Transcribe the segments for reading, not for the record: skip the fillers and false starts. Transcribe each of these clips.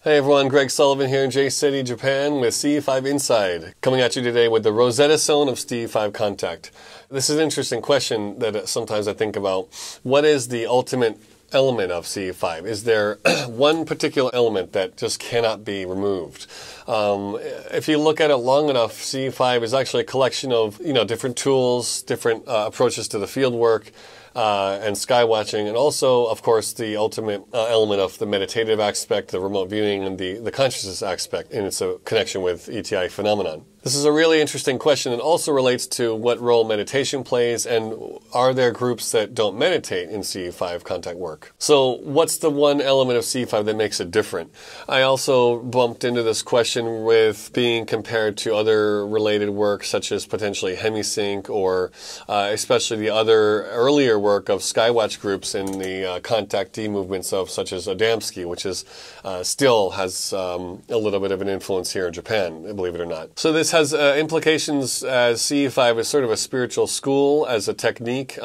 Hey everyone, Greg Sullivan here in JCETI, Japan with CE-5 Inside, coming at you today with the Rosetta Stone of CE-5 contact. This is an interesting question that sometimes I think about. What is the ultimate element of CE-5? Is there one particular element that just cannot be removed? If you look at it long enough, CE-5 is actually a collection of different tools, different approaches to the field work, and skywatching, and also, of course, the ultimate element of the meditative aspect, the remote viewing, and the consciousness aspect in its connection with ETI phenomenon. This is a really interesting question and also relates to what role meditation plays, and are there groups that don't meditate in CE-5 contact work? So what's the one element of CE-5 that makes it different? I also bumped into this question with being compared to other related work such as potentially Hemisync or especially the other earlier work of Skywatch groups in the contact D movements of such as Adamski, which is still has a little bit of an influence here in Japan, believe it or not. So this has implications as CE-5 is sort of a spiritual school as a technique.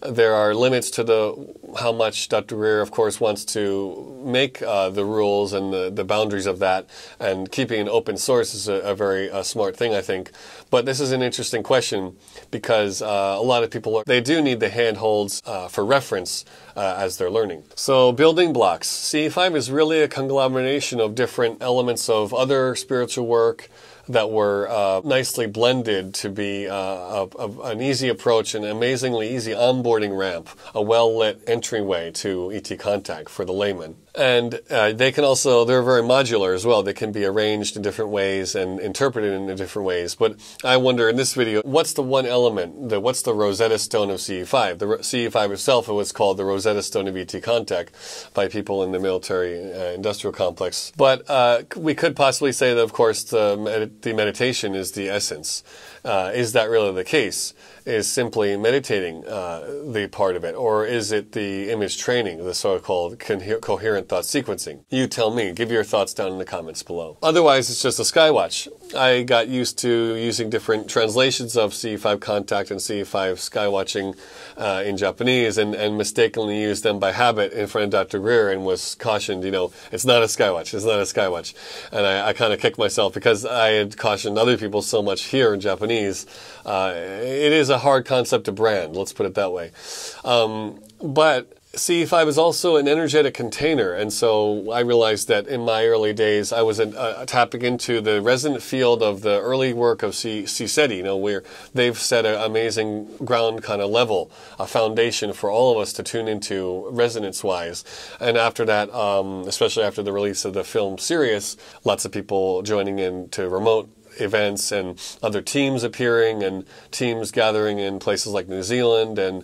There are limits to how much Dr. Greer, of course, wants to make the rules and the boundaries of that, and keeping an open source is a very smart thing, I think. But this is an interesting question because a lot of people, they do need the handholds for reference as they're learning. So building blocks. CE-5 is really a conglomeration of different elements of other spiritual work that were nicely blended to be an easy approach, an amazingly easy onboarding ramp, a well-lit entryway to ET contact for the layman. And they can also, they're very modular as well. They can be arranged in different ways and interpreted in different ways. But I wonder in this video, what's the one element, what's the Rosetta Stone of CE-5? The CE-5 itself, it was called the Rosetta Stone of ET contact by people in the military industrial complex. But we could possibly say that, of course, the meditation is the essence. Is that really the case? Is simply meditating the part of it? Or is it the image training, the so-called coherent thought sequencing? You tell me. Give your thoughts down in the comments below. Otherwise, it's just a Skywatch. I got used to using different translations of CE-5 contact and CE-5 skywatching in Japanese and mistakenly used them by habit in front of Dr. Greer and was cautioned, it's not a Skywatch, it's not a Skywatch. And I kind of kicked myself because I had cautioned other people so much here in Japanese. It is a hard concept to brand, let's put it that way. But CE-5 is also an energetic container, and so I realized that in my early days I was tapping into the resonant field of the early work of JCETI, where they've set an amazing ground kind of level, a foundation for all of us to tune into resonance-wise. And after that, especially after the release of the film Sirius, lots of people joining in to remote events and other teams appearing and teams gathering in places like New Zealand and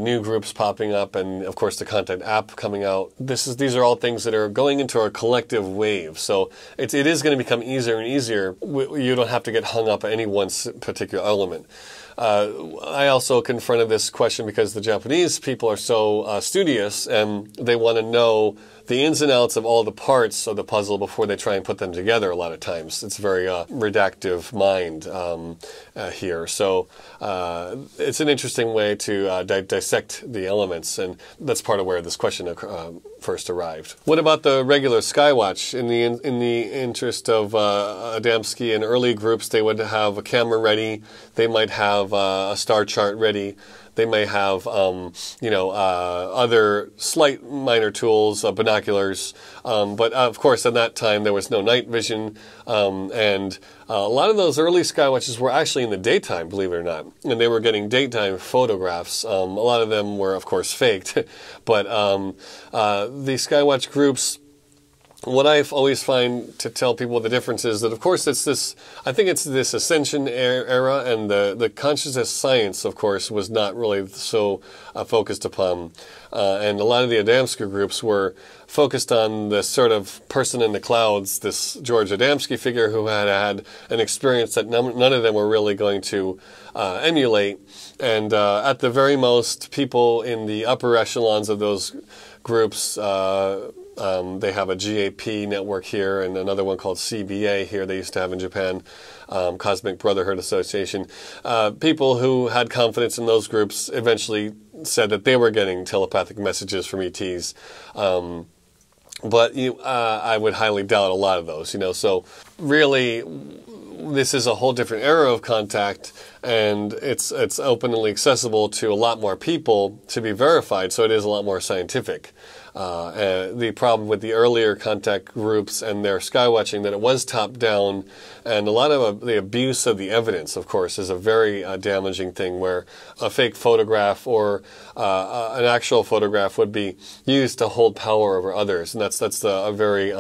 new groups popping up and of course the content app coming out. These are all things that are going into a collective wave. So it is going to become easier and easier. You don't have to get hung up on any one particular element. I also confronted this question because the Japanese people are so studious and they want to know the ins and outs of all the parts of the puzzle before they try and put them together a lot of times. It's a very reductive mind here. So it's an interesting way to dissect the elements, and that's part of where this question first arrived. What about the regular Skywatch? In the interest of Adamski and early groups, they would have a camera ready. They might have a star chart ready. They may have, other slight minor tools, binoculars. But of course, at that time, there was no night vision. And a lot of those early Skywatches were actually in the daytime, believe it or not. And they were getting daytime photographs. A lot of them were, of course, faked. But the Skywatch groups, what I always find to tell people the difference is that, of course, I think it's this ascension era, and the consciousness science, of course, was not really so focused upon. And a lot of the Adamski groups were focused on the sort of person in the clouds, this George Adamski figure who had an experience that none of them were really going to emulate. And at the very most, people in the upper echelons of those groups, they have a GAP network here and another one called CBA here they used to have in Japan, Cosmic Brotherhood Association. People who had confidence in those groups eventually said that they were getting telepathic messages from ETs. But I would highly doubt a lot of those, So really, this is a whole different era of contact, and it's openly accessible to a lot more people to be verified, so it is a lot more scientific. The problem with the earlier contact groups and their skywatching, that it was top-down, and a lot of the abuse of the evidence, of course, is a very damaging thing, where a fake photograph or an actual photograph would be used to hold power over others, and that's a very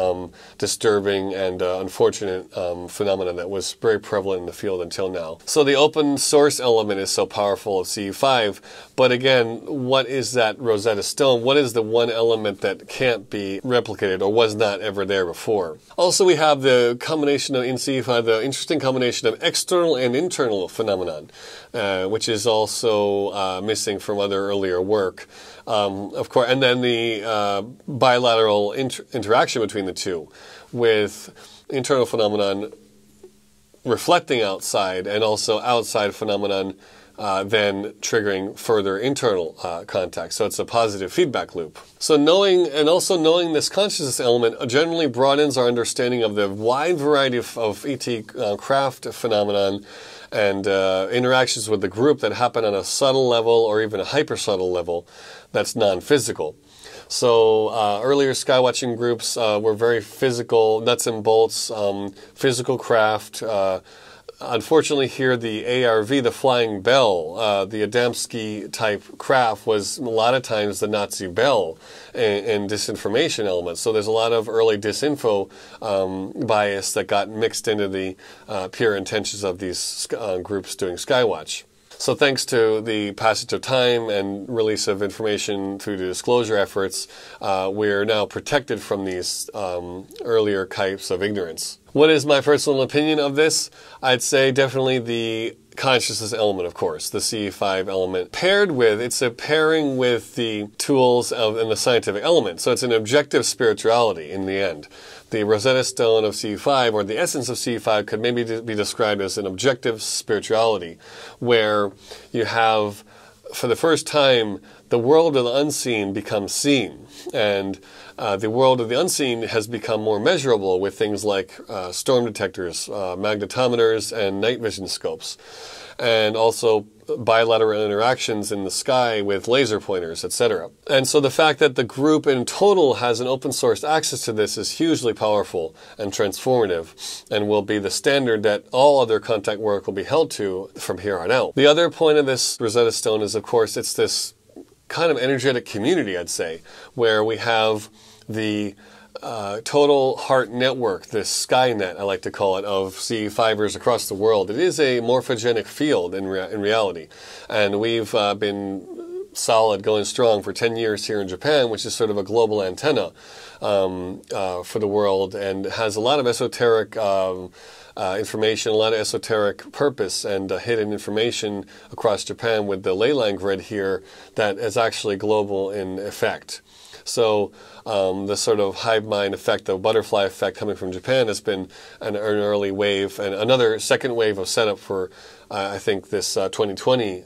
disturbing and unfortunate phenomenon that was very prevalent in the field until now. So the open source element is so powerful of CE-5, but again, what is that Rosetta Stone? What is the one element that can't be replicated or was not ever there before? Also, we have the combination of, in CE-5, the interesting combination of external and internal phenomenon, which is also missing from other earlier work. Of course, and then the bilateral interaction between the two, with internal phenomenon reflecting outside and also outside phenomenon then triggering further internal contact. So it's a positive feedback loop. So knowing this consciousness element generally broadens our understanding of the wide variety of ET craft phenomenon and interactions with the group that happen on a subtle level or even a hyper-subtle level that's non-physical. So earlier skywatching groups were very physical, nuts and bolts, physical craft. Unfortunately here, the ARV, the Flying Bell, the Adamski-type craft was a lot of times the Nazi bell and disinformation elements. So there's a lot of early disinfo bias that got mixed into the pure intentions of these groups doing Skywatch. So thanks to the passage of time and release of information through the disclosure efforts, we're now protected from these earlier types of ignorance. What is my personal opinion of this? I'd say definitely the consciousness element, of course, the CE-5 element, paired with, it's a pairing with the tools and the scientific element. So it's an objective spirituality in the end. The Rosetta Stone of CE-5, or the essence of CE-5, could maybe be described as an objective spirituality, where you have, for the first time, the world of the unseen becomes seen. And the world of the unseen has become more measurable with things like storm detectors, magnetometers, and night vision scopes. And also bilateral interactions in the sky with laser pointers, etc. And so the fact that the group in total has an open source access to this is hugely powerful and transformative, and will be the standard that all other contact work will be held to from here on out. The other point of this Rosetta Stone is, of course, it's this kind of energetic community, I'd say, where we have the total heart network, this Skynet, I like to call it, of CE-5ers across the world. It is a morphogenic field in reality. And we've been solid, going strong for 10 years here in Japan, which is sort of a global antenna for the world, and has a lot of esoteric information, a lot of esoteric purpose and hidden information across Japan with the ley line grid here that is actually global in effect. So the sort of hive mind effect, the butterfly effect coming from Japan has been an early wave, and another second wave of setup for, I think, this 2020,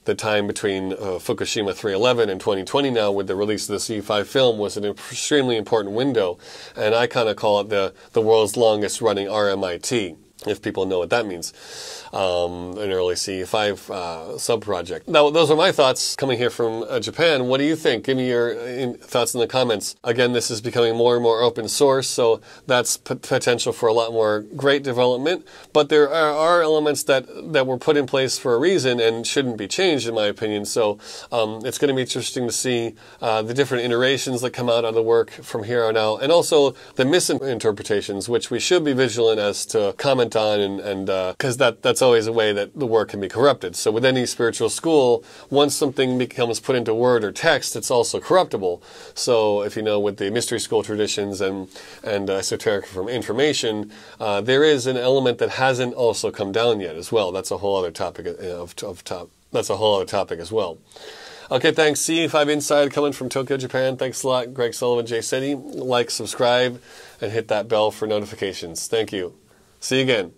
the time between Fukushima 311 and 2020 now with the release of the CE-5 film was an extremely important window, and I kind of call it the world's longest running RMIT, if people know what that means. An early CE-5 sub-project. Now, those are my thoughts coming here from Japan. What do you think? Give me your thoughts in the comments. Again, this is becoming more and more open source, so that's potential for a lot more great development. But there are elements that were put in place for a reason and shouldn't be changed, in my opinion. So it's going to be interesting to see the different iterations that come out of the work from here on out, and also the misinterpretations, which we should be vigilant as to comment on, and because that's always a way that the work can be corrupted. So with any spiritual school, once something becomes put into word or text, it's also corruptible. So if you know, with the mystery school traditions and esoteric information, there is an element that hasn't also come down yet as well. That's a whole other topic that's a whole other topic as well. Okay, thanks. CE-5 Inside coming from Tokyo, Japan. Thanks a lot, Greg Sullivan, JCETI. Like, subscribe, and hit that bell for notifications. Thank you. See you again.